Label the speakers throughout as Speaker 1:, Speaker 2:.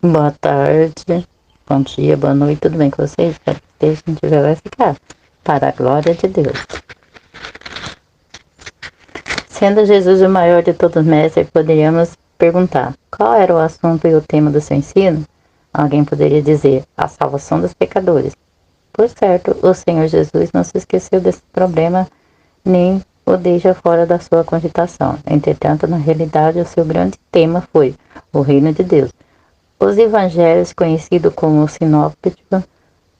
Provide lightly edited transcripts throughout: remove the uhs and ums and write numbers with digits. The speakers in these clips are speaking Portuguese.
Speaker 1: Boa tarde, bom dia, boa noite, tudo bem com vocês? Espero que esteja, se não tiver, vai ficar. Para a glória de Deus. Sendo Jesus o maior de todos os mestres, poderíamos perguntar: qual era o assunto e o tema do seu ensino? Alguém poderia dizer: a salvação dos pecadores. Por certo, o Senhor Jesus não se esqueceu desse problema, nem o deixa fora da sua cogitação. Entretanto, na realidade, o seu grande tema foi o reino de Deus. Os evangelhos, conhecidos como sinópticos,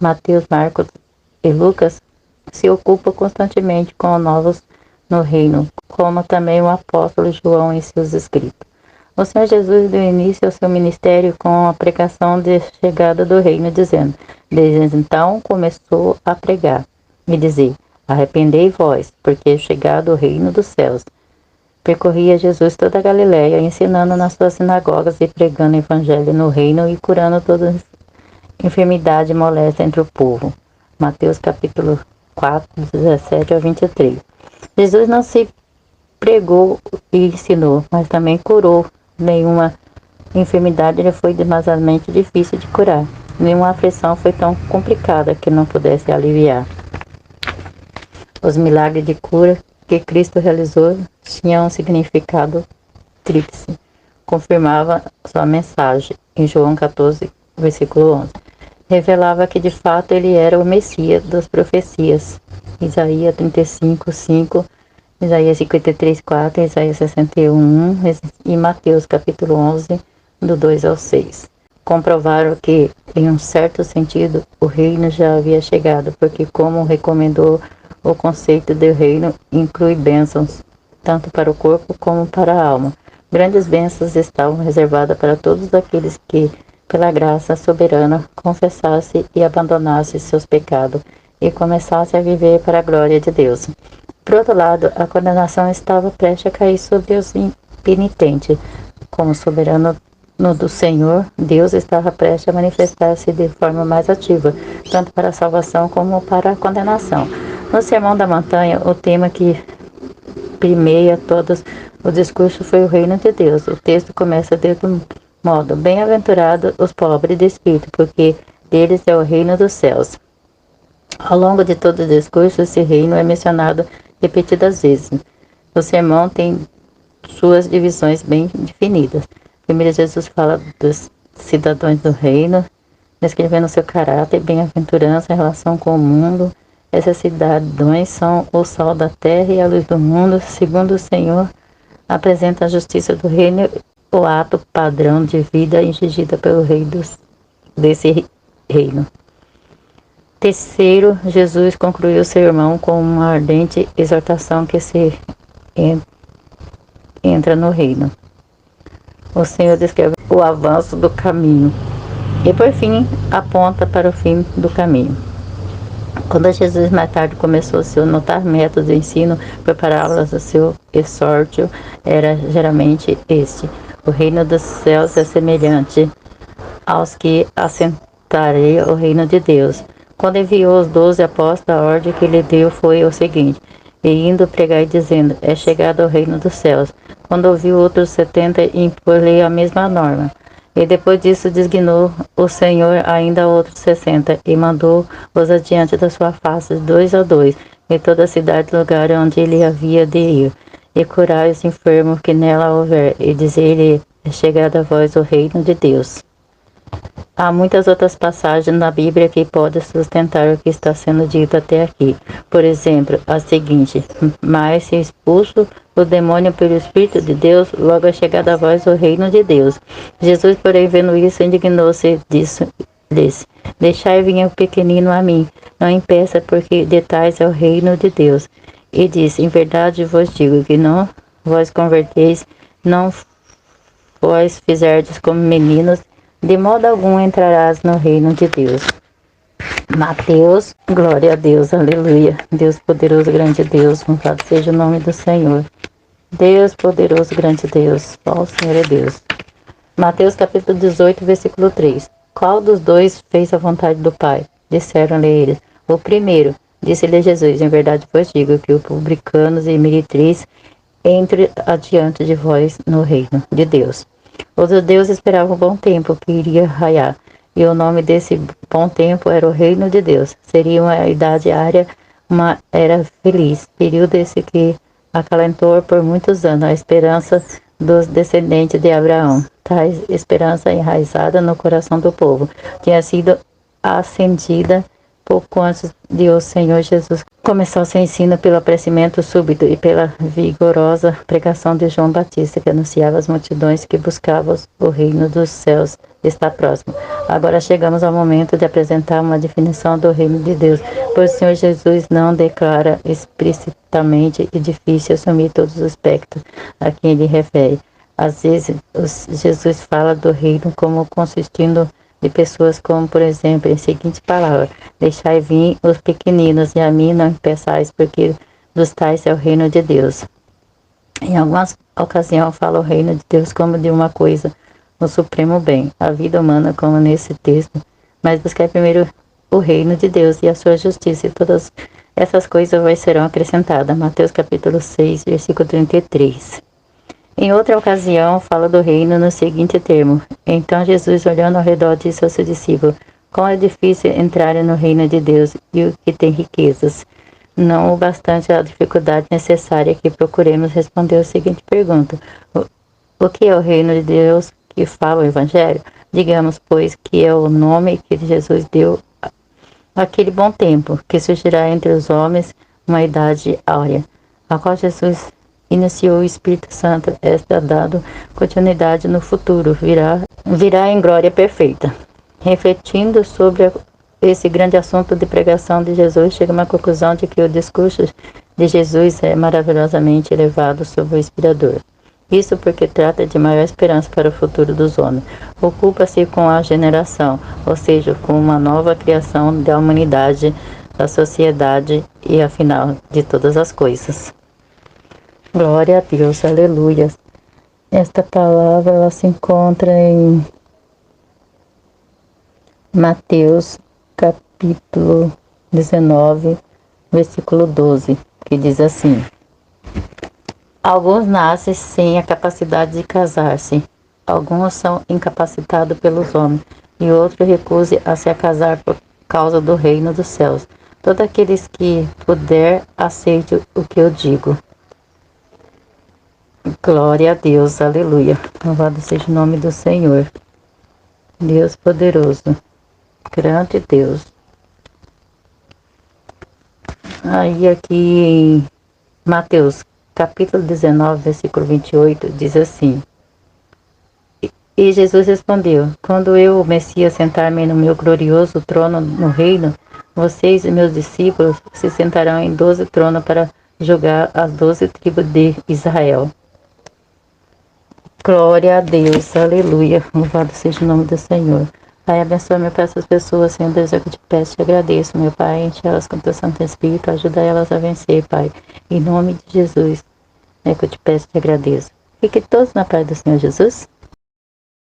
Speaker 1: Mateus, Marcos e Lucas, se ocupam constantemente com novos no reino, como também o apóstolo João em seus escritos. O Senhor Jesus deu início ao seu ministério com a pregação de chegada do reino, dizendo: desde então começou a pregar e dizer: arrependei-vos, porque é chegado o reino dos céus. Percorria Jesus toda a Galiléia, ensinando nas suas sinagogas e pregando o evangelho no reino e curando toda enfermidade e moléstia entre o povo. Mateus capítulo 4, 17 a 23. Jesus não se pregou e ensinou, mas também curou. Nenhuma enfermidade lhe foi demasiadamente difícil de curar. Nenhuma aflição foi tão complicada que não pudesse aliviar. Os milagres de cura que Cristo realizou tinham um significado tríplice. Confirmava sua mensagem em João 14, versículo 11. Revelava que de fato ele era o Messias das profecias. Isaías 35, 5, Isaías 53, 4, Isaías 61, 1 e Mateus capítulo 11, do 2 ao 6. Comprovaram que, em um certo sentido, o reino já havia chegado, porque, como recomendou o conceito de reino, inclui bênçãos, tanto para o corpo como para a alma. Grandes bênçãos estavam reservadas para todos aqueles que, pela graça soberana, confessasse e abandonasse seus pecados e começasse a viver para a glória de Deus. Por outro lado, a condenação estava prestes a cair sobre os impenitentes. Como soberano do Senhor, Deus estava prestes a manifestar-se de forma mais ativa, tanto para a salvação como para a condenação. No Sermão da Montanha, o tema que permeia todos o discurso foi o reino de Deus. O texto começa desse modo: bem-aventurados os pobres de espírito, porque deles é o reino dos céus. Ao longo de todo o discurso, esse reino é mencionado repetidas vezes. O sermão tem suas divisões bem definidas. Primeiro, Jesus fala dos cidadãos do reino, descrevendo seu caráter e bem-aventurança em relação com o mundo. Esses cidadãos são o sal da terra e a luz do mundo. Segundo o Senhor, apresenta a justiça do reino, o ato padrão de vida exigida pelo rei desse reino. Terceiro, Jesus concluiu o sermão com uma ardente exortação que se entra no reino. O Senhor descreve o avanço do caminho e, por fim, aponta para o fim do caminho. Quando Jesus mais tarde começou seu notar método de ensino por parábolas, o seu exórdio era geralmente este: o reino dos céus é semelhante aos que assentarei o reino de Deus. Quando enviou os 12 apóstolos, a ordem que lhe deu foi o seguinte: e indo pregar e dizendo: é chegado o reino dos céus. Quando ouviu outros 70, impôs-lhe a mesma norma. E depois disso designou o Senhor ainda outros 60, e mandou-os adiante da sua face, 2 a 2, em toda a cidade e lugar onde ele havia de ir, e curar os enfermos que nela houver, e dizer-lhe: é chegado a vós o reino de Deus. Há muitas outras passagens na Bíblia que podem sustentar o que está sendo dito até aqui. Por exemplo, a seguinte: mas se expulso o demônio pelo Espírito de Deus, logo é chegado a vós o reino de Deus. Jesus, porém, vendo isso, indignou-se e disse: deixai vir o pequenino a mim, não impeça, porque de tais é o reino de Deus. E disse: em verdade vos digo que não vos converteis, não vos fizerdes como meninos, de modo algum entrarás no reino de Deus. Mateus, glória a Deus, aleluia. Deus poderoso, grande Deus, louvado seja o nome do Senhor. Deus poderoso, grande Deus, ó o Senhor é Deus. Mateus capítulo 18, versículo 3. Qual dos dois fez a vontade do Pai? Disseram-lhe eles: o primeiro. Disse-lhe Jesus: em verdade vos digo que os publicanos e meretrizes entre adiante de vós no reino de Deus. Os judeus esperavam um bom tempo que iria raiar, e o nome desse bom tempo era o Reino de Deus. Seria uma idade área, uma era feliz, período esse que acalentou por muitos anos a esperança dos descendentes de Abraão. Tais esperança enraizada no coração do povo tinha sido acendida pouco antes de o Senhor Jesus começar seu ensino pelo aparecimento súbito e pela vigorosa pregação de João Batista, que anunciava às multidões que buscavam o reino dos céus está próximo. Agora chegamos ao momento de apresentar uma definição do reino de Deus, pois o Senhor Jesus não declara explicitamente e difícil assumir todos os aspectos a quem ele refere. Às vezes, Jesus fala do reino como consistindo de pessoas como, por exemplo, em seguinte palavra: deixai vir os pequeninos e a mim não impeçais, porque dos tais é o reino de Deus. Em algumas ocasiões fala o reino de Deus como de uma coisa, o supremo bem, a vida humana como nesse texto, mas buscai primeiro o reino de Deus e a sua justiça, e todas essas coisas serão acrescentadas. Mateus capítulo 6, versículo 33. Em outra ocasião, fala do reino no seguinte termo: então Jesus, olhando ao redor, disse aos seus discípulos: quão é difícil entrarem no reino de Deus e o que tem riquezas. Não o bastante a dificuldade necessária que procuremos responder a seguinte pergunta: o que é o reino de Deus que fala o Evangelho? Digamos, pois, que é o nome que Jesus deu àquele bom tempo, que surgirá entre os homens uma idade áurea, a qual Jesus iniciou o Espírito Santo, está dado continuidade no futuro, virá em glória perfeita. Refletindo sobre esse grande assunto de pregação de Jesus, chega a uma conclusão de que o discurso de Jesus é maravilhosamente elevado sobre o inspirador. Isso porque trata de maior esperança para o futuro dos homens. Ocupa-se com a generação, ou seja, com uma nova criação da humanidade, da sociedade e, afinal, de todas as coisas. Glória a Deus, aleluia. Esta palavra ela se encontra em Mateus capítulo 19, versículo 12, que diz assim: alguns nascem sem a capacidade de casar-se, alguns são incapacitados pelos homens, e outros recusam a se casar por causa do reino dos céus. Todos aqueles que puder, aceite o que eu digo. Glória a Deus, aleluia. Louvado seja o nome do Senhor. Deus poderoso, grande Deus. Aí aqui em Mateus capítulo 19, versículo 28, diz assim: e Jesus respondeu: quando eu, o Messias, sentar-me no meu glorioso trono no reino, vocês e meus discípulos se sentarão em 12 tronos para julgar as 12 tribos de Israel. Glória a Deus, aleluia, louvado seja o nome do Senhor. Pai, abençoa-me para essas pessoas, Senhor Deus, é que eu te peço, te agradeço, meu Pai, enche elas com teu Santo Espírito, ajuda elas a vencer, Pai, em nome de Jesus, é que eu te peço, te agradeço. Fique todos na paz do Senhor Jesus.